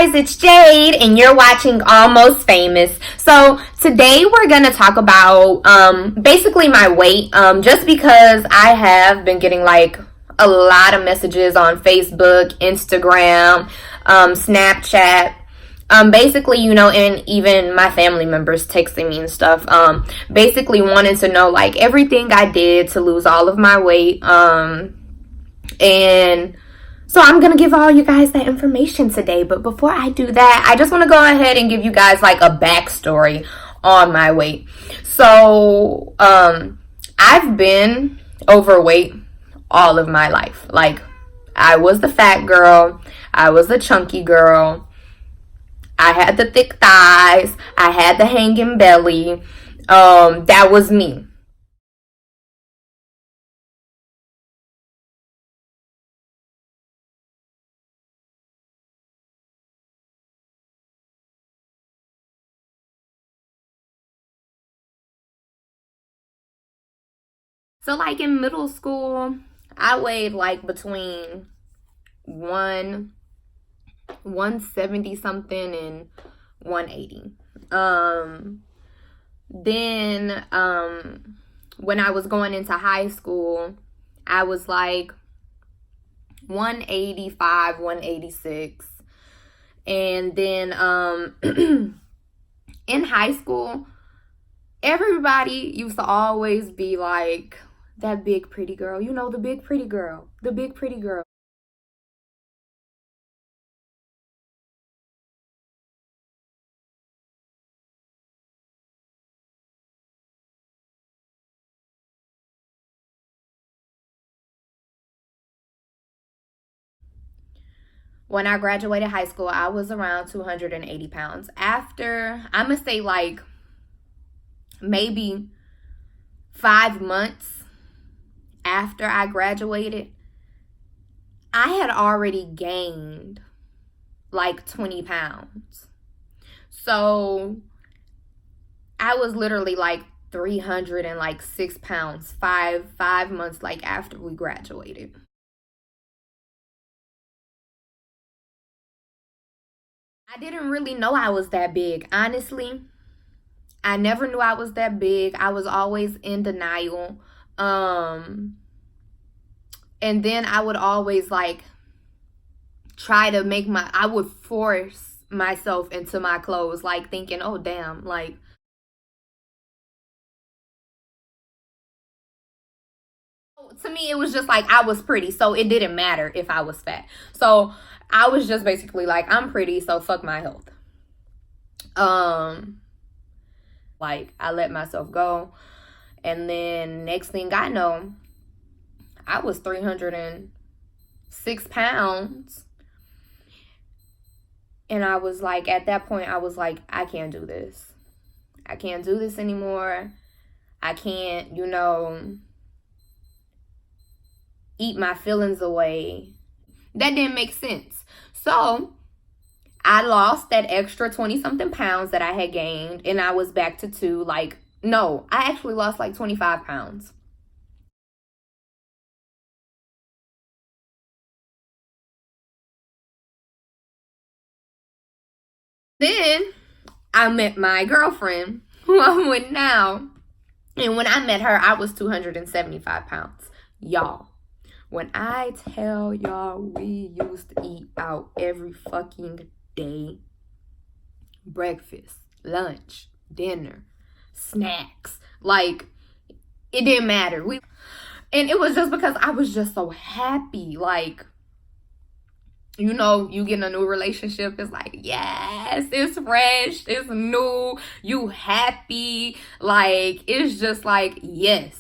guys, it's Jade and you're watching Almost Famous. So today we're going to talk about basically my weight, just because I have been getting like a lot of messages on Facebook, Instagram, Snapchat. Basically, and even my family members texting me and stuff, basically wanting to know like everything I did to lose all of my weight, and so I'm going to give all you guys that information today. But before I do that, I just want to go ahead and give you guys like a backstory on my weight. So, I've been overweight all of my life. Like, I was the fat girl. I was the chunky girl. I had the thick thighs. I had the hanging belly. That was me. So like in middle school, I weighed like between 170 something and 180. Then when I was going into high school, I was like 185, 186. And then in high school, everybody used to always be like, that big pretty girl, the big pretty girl, the big pretty girl. When I graduated high school, I was around 280 pounds. After, I'm going to say like maybe 5 months after I graduated, I had already gained like 20 pounds. So I was literally like 306 pounds, five months like after we graduated. I didn't really know I was that big, honestly. I never knew I was that big. I was always in denial. And then I would always like try to I would force myself into my clothes, like thinking, oh damn, like to me it was just like I was pretty, so it didn't matter if I was fat. So I was just basically like, I'm pretty, so fuck my health. Like I let myself go, and then next thing I know, I was 306 pounds. And I was like, at that point, I was like, I can't do this. I can't do this anymore. I can't, eat my feelings away. That didn't make sense. So I lost that extra 20 something pounds that I had gained, and I was back to no, I actually lost like 25 pounds. Then I met my girlfriend, who I'm with now. And when I met her, I was 275 pounds. Y'all, when I tell y'all we used to eat out every fucking day, breakfast, lunch, dinner, snacks, like it didn't matter. And it was just because I was just so happy. Like, you get in a new relationship, it's like, yes, it's fresh, it's new, you happy. Like, it's just like, yes,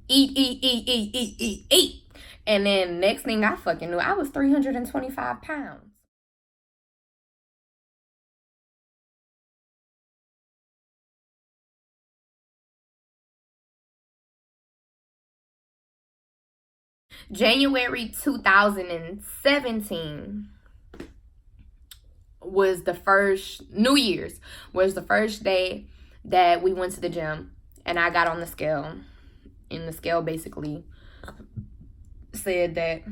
eat, eat, eat, eat, eat, eat, eat. And then next thing I fucking knew, I was 325 pounds. January 2017 was the first, New Year's was the first day that we went to the gym, and I got on the scale. And the scale basically said that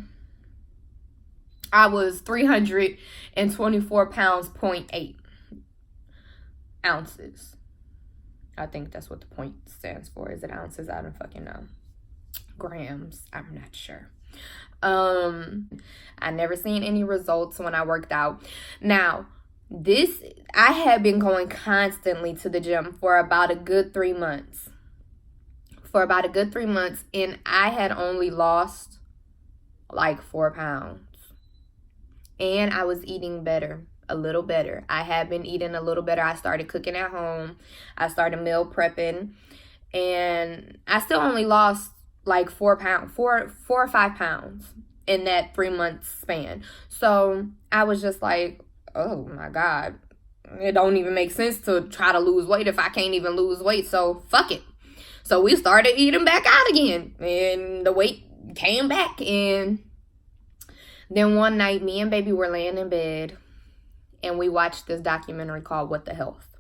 I was 324 pounds, .8 ounces. I think that's what the point stands for. Is it ounces? I don't fucking know. Grams, I'm not sure. I never seen any results when I worked out. Now, I had been going constantly to the gym for about a good 3 months. And I had only lost like 4 pounds. And I was eating better, a little better. I had been eating a little better. I started cooking at home. I started meal prepping. And I still only lost like 4 or 5 pounds in that 3 month span. So I was just like, oh my God, it don't even make sense to try to lose weight if I can't even lose weight. So fuck it. So we started eating back out again, and the weight came back. And then one night, me and baby were laying in bed, and we watched this documentary called What the Health.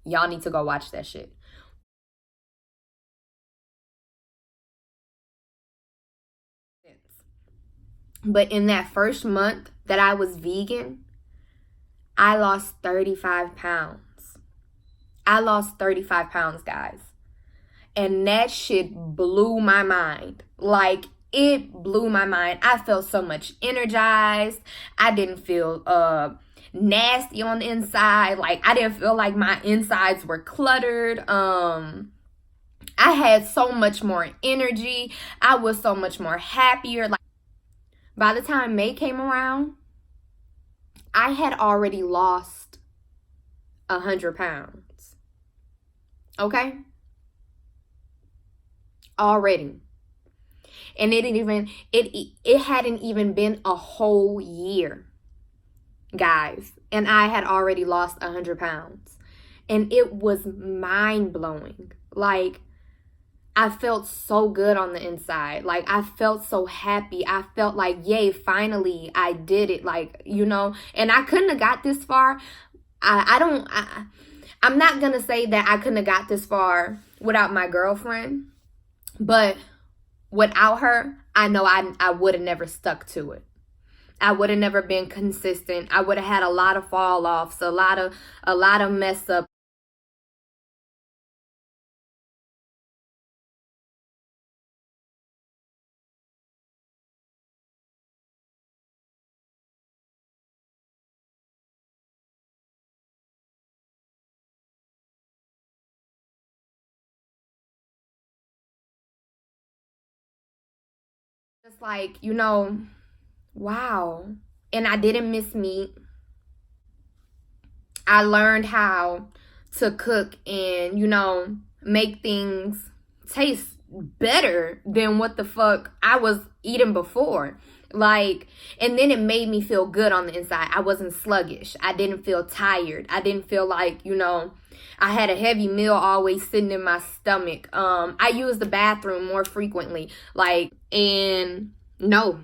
Y'all need to go watch that shit. But in that first month that I was vegan, I lost 35 pounds. I lost 35 pounds, guys. And that shit blew my mind. Like, it blew my mind. I felt so much energized. I didn't feel nasty on the inside. Like, I didn't feel like my insides were cluttered. I had so much more energy. I was so much more happier. Like, by the time May came around, I had already lost 100 pounds. Okay? Already. And it hadn't even been a whole year, guys, and I had already lost 100 pounds. And it was mind-blowing. Like, I felt so good on the inside. Like, I felt so happy. I felt like, yay, finally I did it. Like, you know, and I couldn't have got this far. I'm not gonna say that I couldn't have got this far without my girlfriend. But without her, I know I would have never stuck to it. I would have never been consistent. I would have had a lot of fall offs, a lot of mess up. Just like, you know, wow. And I didn't miss meat. I learned how to cook and, you know, make things taste better than what the fuck I was eating before. Like, and then it made me feel good on the inside. I wasn't sluggish. I didn't feel tired. I didn't feel like, you know, I had a heavy meal always sitting in my stomach. I used the bathroom more frequently. Like, and no,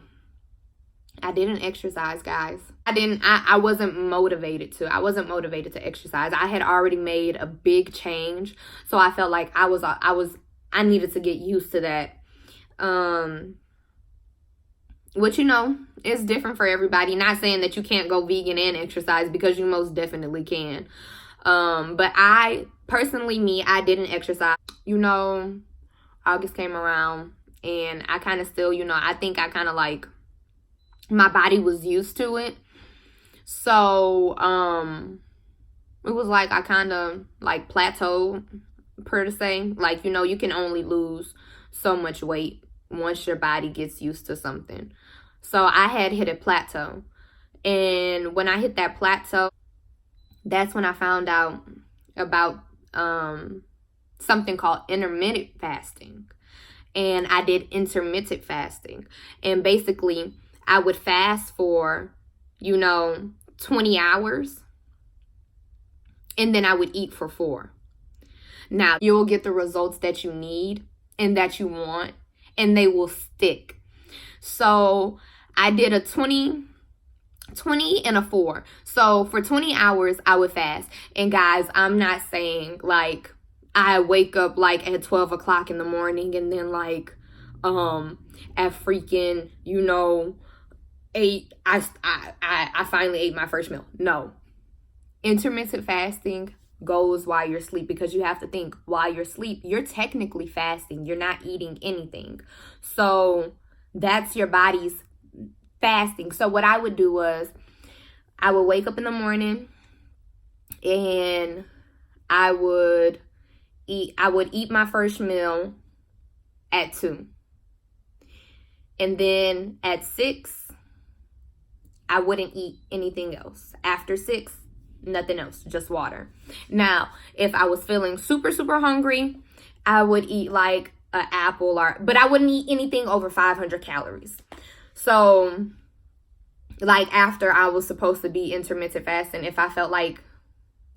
I didn't exercise, guys. I wasn't motivated to. I wasn't motivated to exercise. I had already made a big change. So I felt like I needed to get used to that. Which, you know, it's different for everybody. Not saying that you can't go vegan and exercise, because you most definitely can. But I didn't exercise. You know, August came around, and I kind of still, you know, I think I kind of like, my body was used to it. So, it was like I kind of like plateaued, per se. Like, you know, you can only lose so much weight once your body gets used to something. So I had hit a plateau. And when I hit that plateau, that's when I found out about something called intermittent fasting. And I did intermittent fasting. And basically, I would fast for, you know, 20 hours. And then I would eat for 4. Now, you'll get the results that you need and that you want, and they will stick. So I did a 20 and a 4. So for 20 hours, I would fast. And guys, I'm not saying like I wake up like at 12 o'clock in the morning and then like at freaking, you know, I finally ate my first meal. No. Intermittent fasting goes while you're asleep, because you have to think, while you're asleep, you're technically fasting. You're not eating anything. So that's your body's fasting. So what I would do was, I would wake up in the morning and I would eat my first meal at 2. And then at 6, I wouldn't eat anything else. After 6, nothing else, just water. Now, if I was feeling super, super hungry, I would eat like an apple, but I wouldn't eat anything over 500 calories. So, like after I was supposed to be intermittent fasting, if I felt like,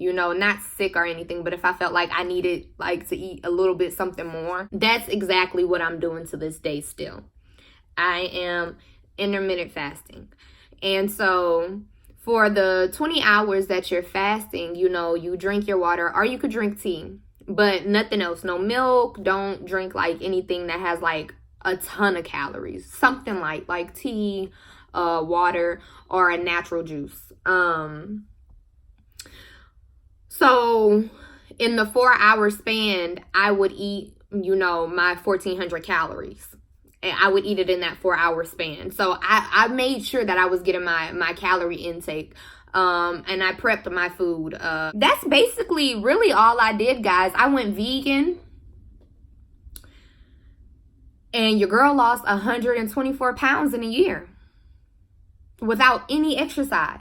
not sick or anything, but if I felt like I needed like to eat a little bit something more, that's exactly what I'm doing to this day still. I am intermittent fasting. And so for the 20 hours that you're fasting, you drink your water, or you could drink tea, but nothing else. No milk. Don't drink like anything that has like a ton of calories. Something like tea, water, or a natural juice. So in the 4-hour span, I would eat, my 1,400 calories. And I would eat it in that 4-hour span. So I made sure that I was getting my calorie intake. And I prepped my food. That's basically really all I did, guys. I went vegan. And your girl lost 124 pounds in a year. Without any exercise.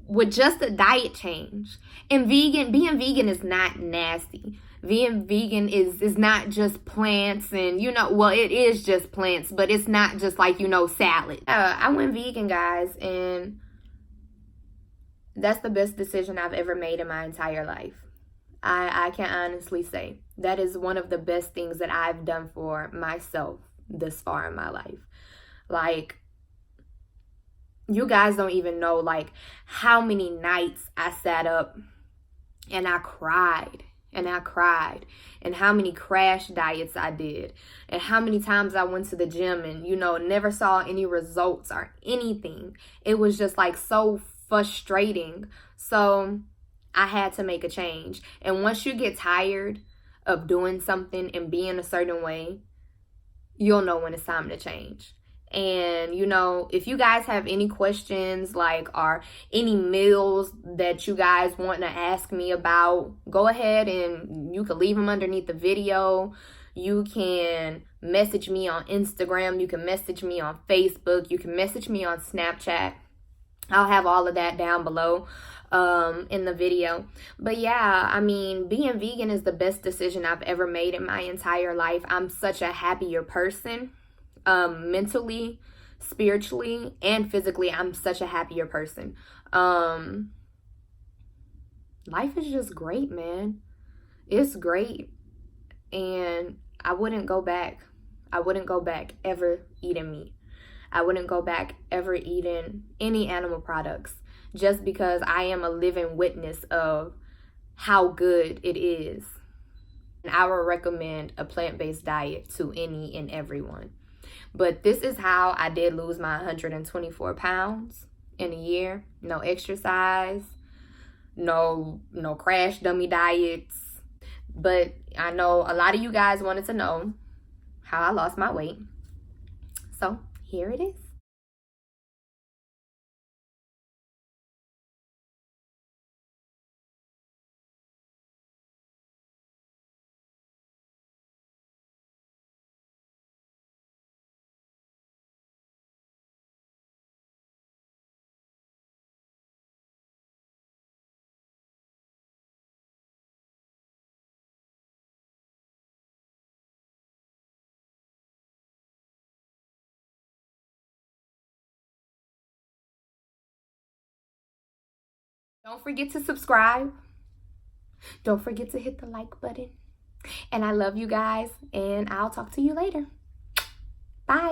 With just a diet change. And being vegan is not nasty. Being vegan is not just plants and, it is just plants, but it's not just like, salad. I went vegan, guys, and that's the best decision I've ever made in my entire life. I can honestly say that is one of the best things that I've done for myself this far in my life. Like, you guys don't even know, like, how many nights I sat up and I cried. And how many crash diets I did, and how many times I went to the gym and, never saw any results or anything. It was just like so frustrating. So I had to make a change. And once you get tired of doing something and being a certain way, you'll know when it's time to change. And, if you guys have any questions, or any meals that you guys want to ask me about, go ahead and you can leave them underneath the video. You can message me on Instagram. You can message me on Facebook. You can message me on Snapchat. I'll have all of that down below in the video. But yeah, being vegan is the best decision I've ever made in my entire life. I'm such a happier person. Mentally, spiritually, and physically, I'm such a happier person. Life is just great, man. It's great. And I wouldn't go back. I wouldn't go back ever eating meat. I wouldn't go back ever eating any animal products, just because I am a living witness of how good it is. And I would recommend a plant-based diet to any and everyone. But this is how I did lose my 124 pounds in a year. No exercise, no crash dummy diets. But I know a lot of you guys wanted to know how I lost my weight. So here it is. Don't forget to subscribe. Don't forget to hit the like button. And I love you guys, and I'll talk to you later. Bye.